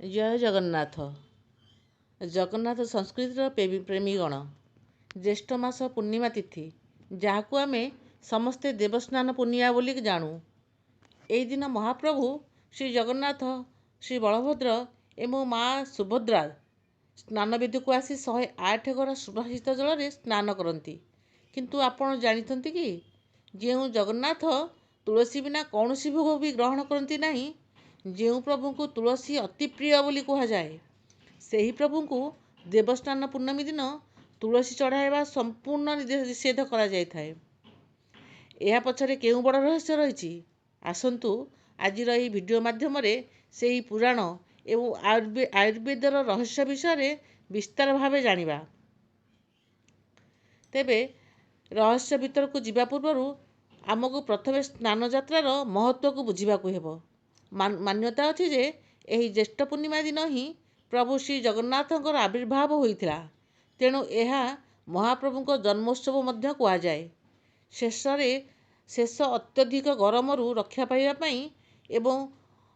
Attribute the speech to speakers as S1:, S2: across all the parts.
S1: जय जगन्नाथ। जगन्नाथ संस्कृतिर प्रेमीगण ज्येष्ठ मास पूर्णिमा तिथि जहाँ आम समस्ते देवस्नान पूर्णिमा बोली जानू। यही दिन महाप्रभु श्री जगन्नाथ श्री बलभद्र एवं माँ सुभद्रा स्नानवेदी को आसी 108 गरा सुभाषित जल में स्नान करती। किंतु आपण जानते कि जो जगन्नाथ तुलसी बिना कौन भोग भी ग्रहण करती नहीं, जो प्रभु को तुलसी अति प्रिय बोली कहुए, से ही प्रभु को देवस्नान पूर्णमी दिन तुलसी चढ़ावा संपूर्ण निषेध करा जाय थाए। यह पछरे केउ बड़ रहस्य रही, आसंतु आजिर यही वीडियो माध्यम से ही पुराण एवं आयुर्वेदर रहस्य विषय विस्तार भावे जानिबा। तेबे रहस्य भीतर को जीवा पूर्व आमको प्रथमे स्नान यात्रार महत्व को बुझाक हेब। मान्यता अच्छी जे यही ज्येष्ठ पूर्णिमा दिन ही प्रभु श्री जगन्नाथंकर आविर्भाव होइथिला, तेणु यह महाप्रभुଙ୍କ जन्मोत्सव मध्य कुआजाए। शेष अत्यधिक गरमरू रक्षा पाइबा पई एवं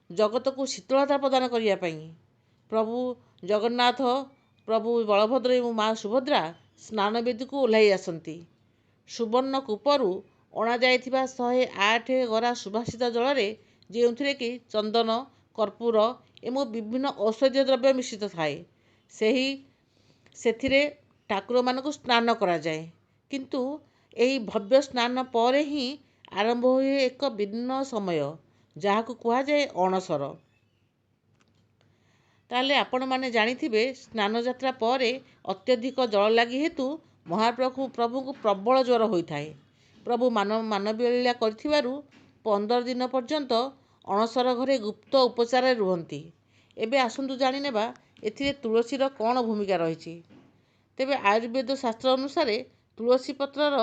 S1: जगत को शीतलता प्रदान करिया पई प्रभु जगन्नाथ, प्रभु बलभद्र एवं माँ सुभद्रा स्नानवेदी को ओह्लाई आसती। सुवर्ण कूपरू अणा जाइथिबा 108 गरा सुभाषित जल जो कि चंदन, कर्पूर एवं विभिन्न औषधीय द्रव्य मिश्रित थाए, से ठाकुर मानक स्नान करा जाए। किंतु यही भव्य स्नान पर ही आरंभ हुए एक भिन्न समय जहाँ को कहा जाए अणसर। ताले आपण माने जानिथिबे स्नान यात्रा पर अत्यधिक जल लगी हेतु महाप्रभु को प्रबल ज्वर होता है। प्रभु मानवीय लीला करथिबारु 15 दिन पर्यंत अणसर घरे गुप्त उपचार रुहंती। एबे आसंतु जानि नेबा एथिरे तुलसीर कौन भूमिका रही। तेबे आयुर्वेद शास्त्र अनुसार तुलसी पत्रर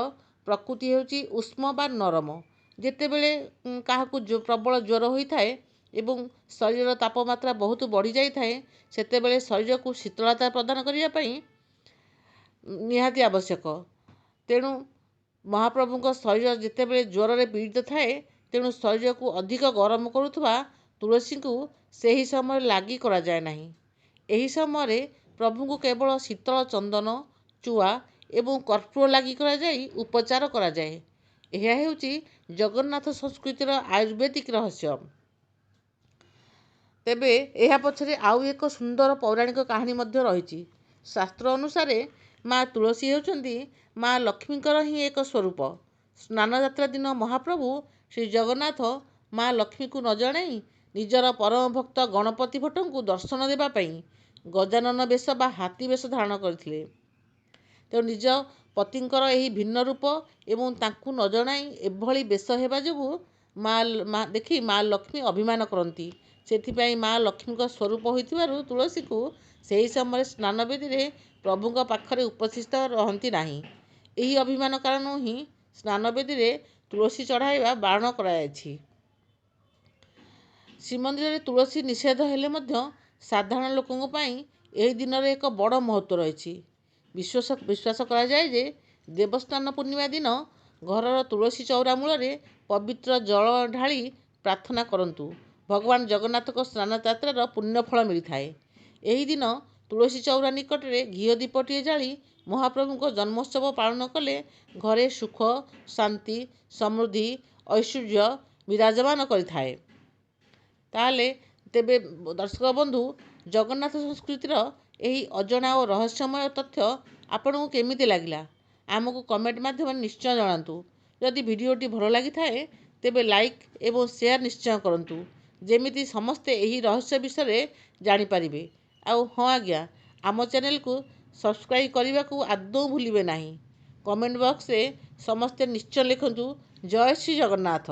S1: प्रकृति हेउची उष्म बा नरम। जेतेबेले काहाकू प्रबल ज्वर होता है एवं शरीर तापमात्रा बहुत बढ़ी जाए, सेतेबेले शरीर को शीतलता प्रदान करिया पई निहाती आवश्यक। तेणु महाप्रभुଙ୍କ शरीर जेतेबेले ज्वर रे पीड़ित थाए, तेणु शरीर को अधिक गरम करुवा तुलसी को सही समय लागी करा जाए नहीं। एही समय प्रभु को केवल शीतल चंदन, चुआ एवं कर्पूर लागी करा जाए उपचार करा जाए। यह हेउची जगन्नाथ संस्कृतिर आयुर्वेदिक रहस्य। तेबे यह पछरे आउ एक सुंदर पौराणिक कहानी मध्य रही। शास्त्र अनुसार माँ तुलसी हेउचंदी माँ लक्ष्मीकर ही एक स्वरूप। स्नान यात्रा दिन महाप्रभु श्री जगन्नाथ माँ लक्ष्मी को न जणाई निजर परम भक्त गणपति भट्ट को दर्शन देवा पई गजानन बेश बा हाथी बेश धारण करथिले। तेणु निज पतिंकर यही भिन्न रूप एवं तांकु न जणाई एभली बेश हेबा जोगु माँ देखी माँ लक्ष्मी अभिमान करती। सेथिपाई माँ लक्ष्मी स्वरूप होइथिबारु तुलसी को सही समय स्नानवेदी रे प्रभुଙ୍କ पाखरे उपस्थित रहंती नाही। एही अभिमान कारण ही स्नानवेदी रे तुलसी चढ़ाइबा बारण कराଯାଇଛି। श्रीमंदिर में तुलसी निषेध हेले मध्य साधारण लोकों पाई एही दिन रे एक बड़ महत्व रही। विश्वास करा जाए जे देवस्नान पूर्णिमा दिन घरर तुलसी चौरा मूल पवित्र जल ढाली प्रार्थना करंतु भगवान जगन्नाथ स्नान यात्रार पुण्यफल मिलता है। यही दिन तुलसी चौरा निकट में घीओ दीपटीए जाली महाप्रभु जन्मोत्सव पालन कले घरे सुख, शांति, समृद्धि, ऐश्वर्य विराजमान करिथाए। ताले तेबे दर्शक बंधु, जगन्नाथ संस्कृतिर यही अजणा और रहस्यमय तथ्य आपको केमिति लागिला आमको कमेंट माध्यम निश्चय जणातु। यदि वीडियोटी भल लगी थाए तेबे लाइक एवं शेयर निश्चय करंतु, जेमिति समस्ते यही रहस्य विषय जानि पारिबे। आउ हाँ आज्ञा, आम चैनल को सब्सक्राइब करने को आदौ भूलिबे नहीं। कमेंट बॉक्स रे समस्ते निश्चय लिखंतु जय श्री जगन्नाथ।